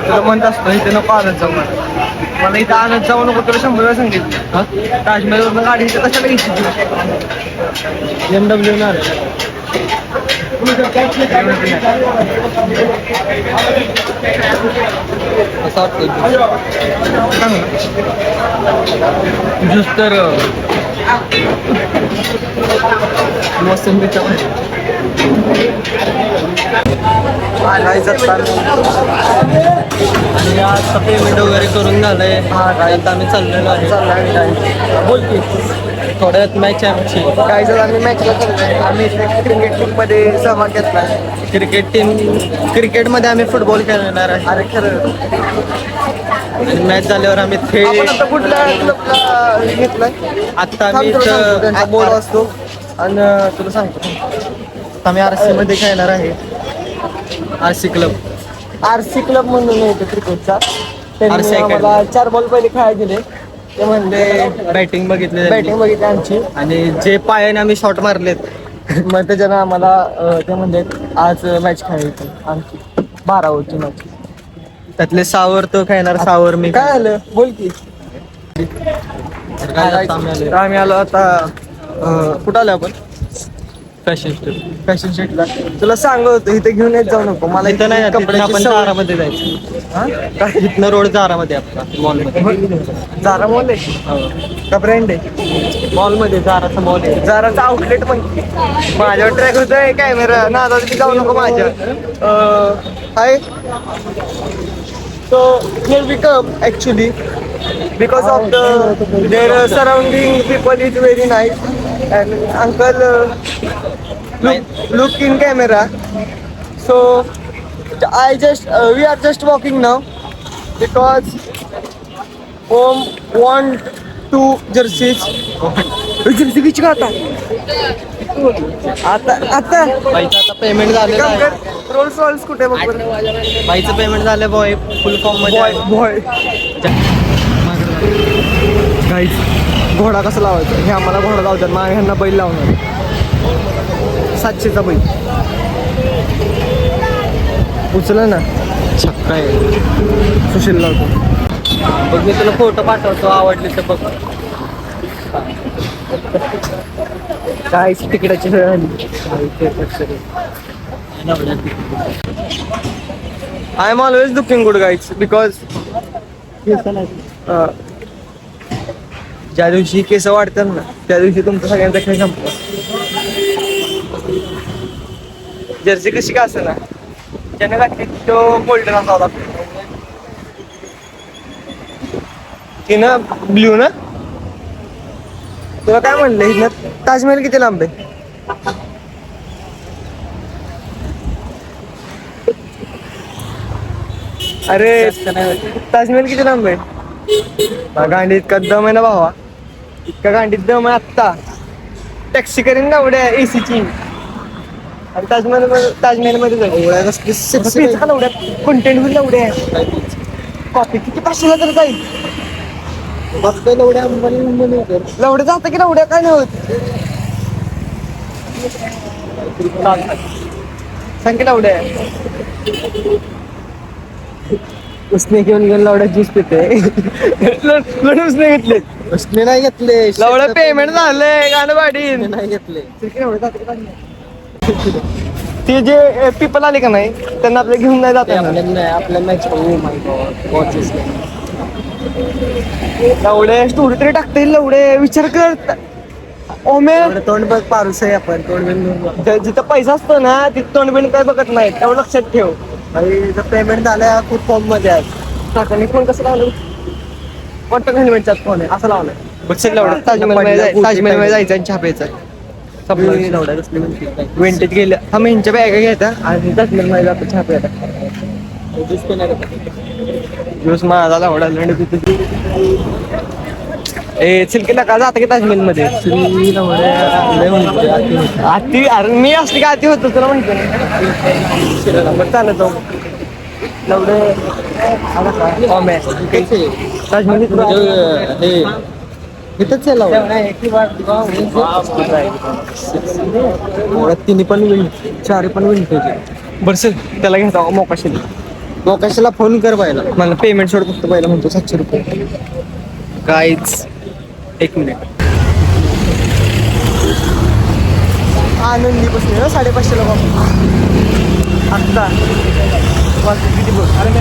तुला म्हणत असतो इथे नको आणत जाऊ मला इथं आणत जाऊ नको तुला 100 वेळा सांगितलं. ताजमहलवरून गाडी इथं कशाला घ्यायची BMW ना ज्यूस तर मोसंबीचा आणि आज पेमेंट वगैरे करून झालंय. आता आम्ही चाललेलो आहे. बोल की थोड्यात मॅच आहे आमची. काय झालं आम्ही मॅचला चाललोय. आम्ही क्रिकेट टीममध्ये सहभाग घेतला. क्रिकेटमध्ये आम्ही फुटबॉल खेळणार आहे. अरे खरं. आणि मॅच झाल्यावर आम्ही थेट कुठल्या क्लबला घेतलाय. आत्ता आम्ही बोल असतो आणि तुला सांगतो आम्ही RC मध्ये खेळणार आहे. RC क्लब म्हणून येतो क्रिकेटचा. त्यांनी आम्हाला 4 बॉल पहिले खेळायला दिले. ते म्हणले बॅटिंग बघितली आमची आणि जे पायाने आम्ही शॉट मारलेत मग त्याच्यानं आम्हाला ते म्हणले आज मॅच खेळायची आमची 12 ओव्हरची मॅच. त्यातले 6 ओव्हर तो खेळणार. 6 ओव्हर मी. काय आलं बोल की. आम्ही आलो आता कुठं आलो आपण फॅशन स्ट्रीटला. तुला सांगत होतो इथे घेऊन येत जाऊ नको मला. इथं नाही आपण जारामध्ये जायचं. इथनं रोड जारामध्ये आपला मॉलमध्ये. जारा मॉल आहे का ब्रँड आहे. मॉलमध्ये जाराचा मॉल आहे. जाराचा आउटलेट पण माझ्यावर ट्रॅक होतोय कॅमेरा ना आता जाऊ नको माझ्या. हाय so here we come actually because of their surrounding people is very nice and uncle look in camera so we are just walking now because home want 2 jerseys jersey किती खाता आता आता पेमेंट झालं. रोल्स रॉयल्स कुठे बघ बाईचं payment झालं. Boy फुल form मध्ये boy guys घोडा कसा लावायचा हे आम्हाला घोडा लावतात. मग ह्यांना बैल लावणार 700चा बैल उचलं ना. छक्का आहे. सुशील लावतो बघ. मी तुला फोटो पाठवतो आवडले तर बघ. काय तिकिटाची वेळ आली. I am always looking good guys because ज्या दिवशी केस वाढतात ना त्या दिवशी तुमचा सगळ्यांचा खेळ संपतो. जर्सी कशी का असं ना ज्याने घातली तो गोल्डन असावा लागतो. ती ना ब्ल्यू ना. तुला काय म्हणलं इथनं ताजमहल किती लांब आहे. अरे ताजमहल किती लांब आहे. गांडीत इतका दम आहे ना भावा. इतका गांडीत दम आहे. आत्ता टॅक्सी करीन ना उड्या AC ची आणि ताजमहल मध्ये जाईल. उड्या कंटेंट होईल उड्या कॉपी किती 500ला तर जाईल. लवड्या जातं की लवड्या काय नाही होत. सांग की लवड्या उसने घेऊन लवड्या ज्यूस पिते. उसने घेतले. उसने नाही घेतले. लवड्या पेमेंट झालंय गाणं वाढीन नाही घेतले. ते जे पीपल आले का नाही त्यांना आपल्या घेऊन नाही जात आपल्या मॅच. लवडे स्टोरी तरी टाकता येईल. लवडे विचार कर ओमे तोंड बघ पारूस आहे. आपण तोंड जिथं पैसा असतो ना तिथं तोंड बिंड काय बघत नाही. तेवढं लक्षात ठेव. पेमेंट झालं खूप फॉर्म मध्ये आहे. काकांनी फोन कसं लावलं. कॉन्टॅक्ट हेल्मेटचा फोन आहे असं लावलं. ताजमहल मध्ये जायचं आणि छापायचं. विंटेज गेलं हा मेनच्या बॅगा घ्यायचा आणि ताजमहल मध्ये जातो छापायला. दिवस माझा लावडा सिल्कीला का जातं की ताजमहल मध्ये. आती अरे मी असली का आती होतो तुला म्हणतो ना चालत जाऊ लवडे. ताजमहल इथंच आहे लावून तिन्ही पण चारी पण विंटेज बरं त्याला घ्यायचा मोकाशीला फोन कर पाहिला मला पेमेंट सोड फक्त पहिला म्हणतो 700 रुपये गाईच 1 मिनिट आनंदी बसले ना 550 ला आत्ता किती बघ अरे मी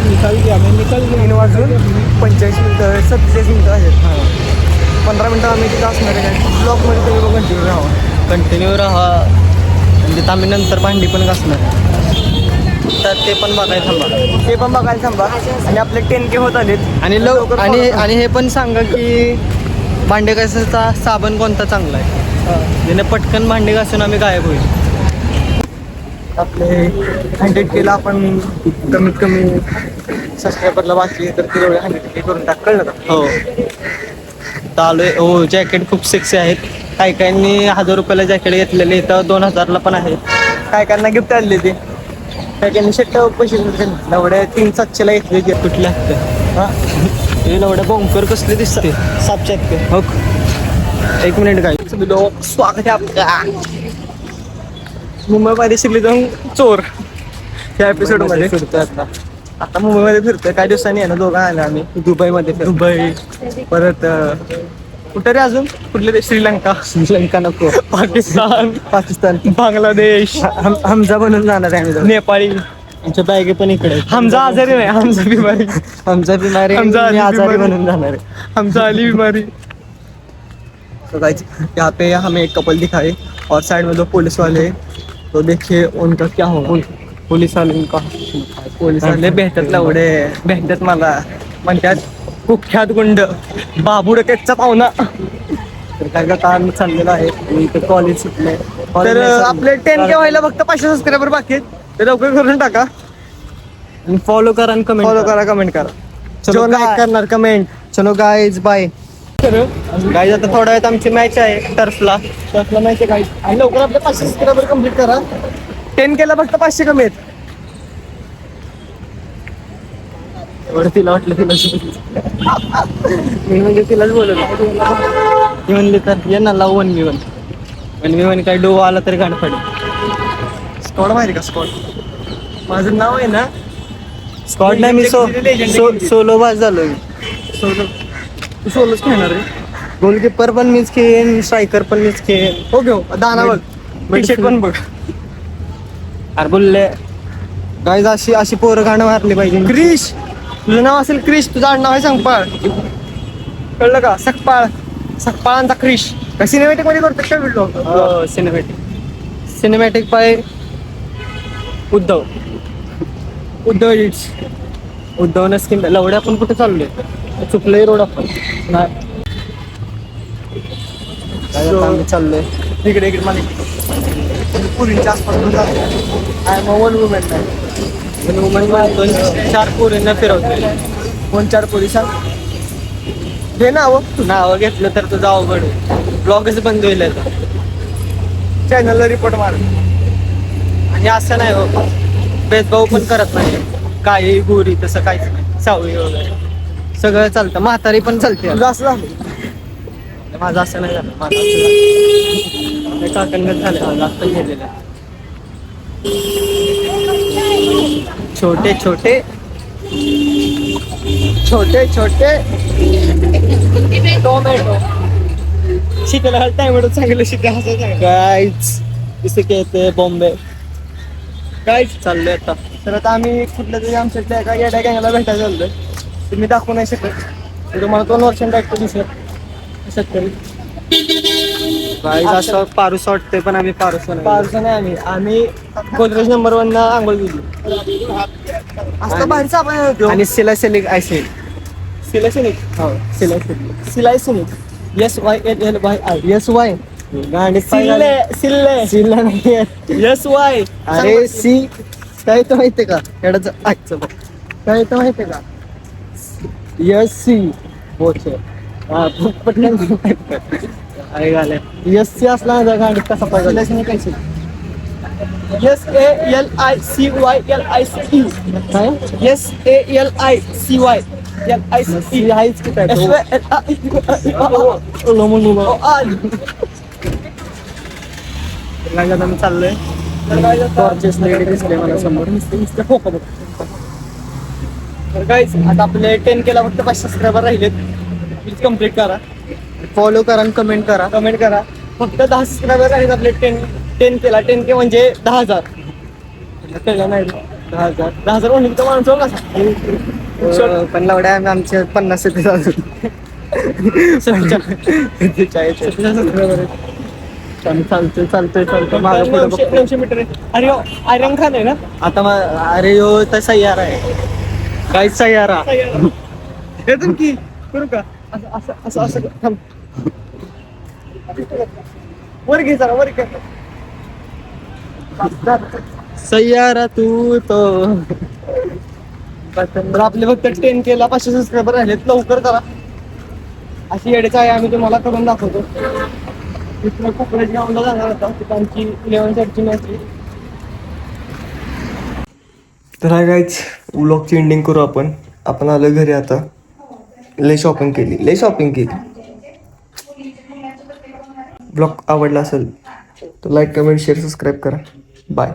निकाल 3 वाजून 45 मिनिटं 47 मिनिटं आहेत 15 मिनिटं आम्ही तिथं असणार आहे ब्लॉकमध्ये तुम्ही कंटिन्यू राहा म्हणजे आम्ही नंतर भांडी पण घासणार तर ते पण बघायला थांबा आणि आपले 10K होत आलेत आणि लवकर आणि हे पण सांगा की भांडे घासायचा साबण कोणता चांगला आहे ज्याने पटकन भांडे घासून आम्ही गायब होईल आपले 100K ला आपण कमीत कमी सबस्क्रायबरला बाकी तर ते 100K करून कळलं का हो चालू आहे हो जॅकेट खूप सेक्सी आहेत काहींनी 1000 रुपयाला जॅकेट घेतलेले तर 2000 पण आहेत काहींना गिफ्ट आणले ते काहींनी शर्ट पैसे एवढ्या 300-700 ला घेतले कुठल्या हा हे एवढ्या बॉम्पर कसले दिसते 700 हो 1 मिनिट काय स्वागत आहे आपलं मुंबईमध्ये शिकले जाऊन चोर या एपिसोड मध्ये फिरतोय आता मुंबईमध्ये फिरतोय काही दिवसांनी आहे ना दोघं आलं आम्ही दुबई परत कुठे रे अजून कुठले देश श्रीलंका नको पाकिस्तान बांगलादेश हमजा बनून जाणार आहे आम्ही नेपाळी आमच्या बॅगे पण इकडे हमजा आजारी नाही हमजा बिमारी आजारी बनून जाणार है हमजा अली बीमारी तो गाइस यहाँ पे हमें एक कपल दिखाए और साइड में 2 पुलिस वाले तो देखिए उनका क्या होगा पोलीस वाले भेटत लावडे भेटत मला म्हणतात कुख्यात गुंड बाबू डकेटचा पाहुणा तर काय का काम चाललेलं आहे इथं कॉलेज सुटले तर आपले 10K व्हायला फक्त 500 सबस्क्रायबर बाकी आहेत ते लवकर करून टाका फॉलो करा आणि कमेंट करा चलो लाईक करणार कमेंट चलो गाईज बाय गाईज आता थोड्या वेळात आमची मॅच आहे टर्फला मॅच आहे गाईज आणि लवकर आपले 500 सबस्क्रायबर कम्प्लीट करा 10K ला फक्त 500 कमी आहेत तिला वाटलं मी म्हणजे तिलाच बोलत ती म्हणली तर ये ना लावू 1v1 काय डो आला तरी गाणं पडेल स्कॉड माहिती का स्कॉड माझं नाव आहे ना स्कॉड नाही मी सोलो बाज झालो तू सोलोच खेळणार रे गोलकीपर पण मीच खेळेन स्ट्रायकर पण मीच खेळेन हो घेऊ दाना बघ टी-शर्ट पण बघ अरे बोलले गाईज अशी पोरं गाणं मारली पाहिजे क्रिश तुझं नाव असेल क्रिश तुझं आडनाव आहे संगपाळ कळलं का सकपाळांचा क्रिश का सिनेमॅटिक मध्ये करतो का व्हिडिओ सिनेमॅटिक पाय उद्धव एडिट्स उद्धवनं स्किन लवड्या आपण कुठे चाललोय चुकलंय रोड आपण नाही चाललोय इकडे पुरींच्या आसपास आय एम 1 वुमन नाही वुमन मारतो 4 पोरींना फिरवतो 4 पोरी सांग घे नावं घेतलं तर तुझं अवघड ब्लॉगच बंद होईल चॅनलला रिपोर्ट मार आणि असं नाही हो भेदभाव पण करत नाही काही गोरी तसं काहीच नाही सावळी वगैरे सगळं चालतं म्हातारी पण चालते असं झालं माझं असं नाही झालं माझं काकणगत झालं माझं आता गेलेलं छोटे टोमॅटो शिकायला टोमॅटो चांगलं शिकायला गाईज इसे कहते बॉम्बे गाईज चाललोय आता तर आता आम्ही कुठल्या तरी आमच्या एका येड्या गँगला भेटायला चाललोय तर मी दाखवू नाही शकत तुम्हाला 2 वर्षांनी दाखवतो दिसत शेतकरी गाईज असं पारूस वाटतंय पण आम्ही पारूस नाही आम्ही गोदरेज नंबर 1 ला आंघोळ दिली असं बाहेरचा आपण आणि सिलायसनिक ऍसिड सिलायसनिक SYLLY गाडी सिल्ले नाही SY अरे सी काय तर माहितीये का एवढं ऐकचं बघ काय तर माहितीये का SC बोचे हा पटकन आहे गाले SC असला ना गाडी कसा पाहिजे SALICYLIC काय SALICY हायच की काय आम्ही चाललोय टॉर्चेस वगैरे दिसले मला समोर तर गाईज आता आपले 10 केला फक्त 5 सबस्क्रायबर राहिलेत प्लीज कम्प्लीट करा फॉलो करा आणि कमेंट करा फक्त 10 सबस्क्रायबर आहेत आपले 10 केला 10K म्हणजे 10,000 कळलं नाही 10,000 ओळखीचा माणूस हो कसा पण लावड्या आम्ही आमचे 50 चालतोय 900 मीटर आहे अरे आर्यन खान आहे ना आता अरे यो तर सय्यारा आहे काय सय्यारा येतो की करू का असं थांब वर घे जरा वर घे सय्यारा तू तो आपले फक्त 10 केला 500 सबस्क्रायबर राहिलेत लवकर करा अशी येडेच आहे आम्ही तुम्हाला करून दाखवतो तिथं कोकणाची गावला जाणार होता तिथं आमची 11 ची मॅच तर हाय गाईज व्लॉगची एंडिंग करू आपण आलो घरी आता लय शॉपिंग केली ब्लॉग आवडला असेल तर लाईक कमेंट शेअर सबस्क्राईब करा बाय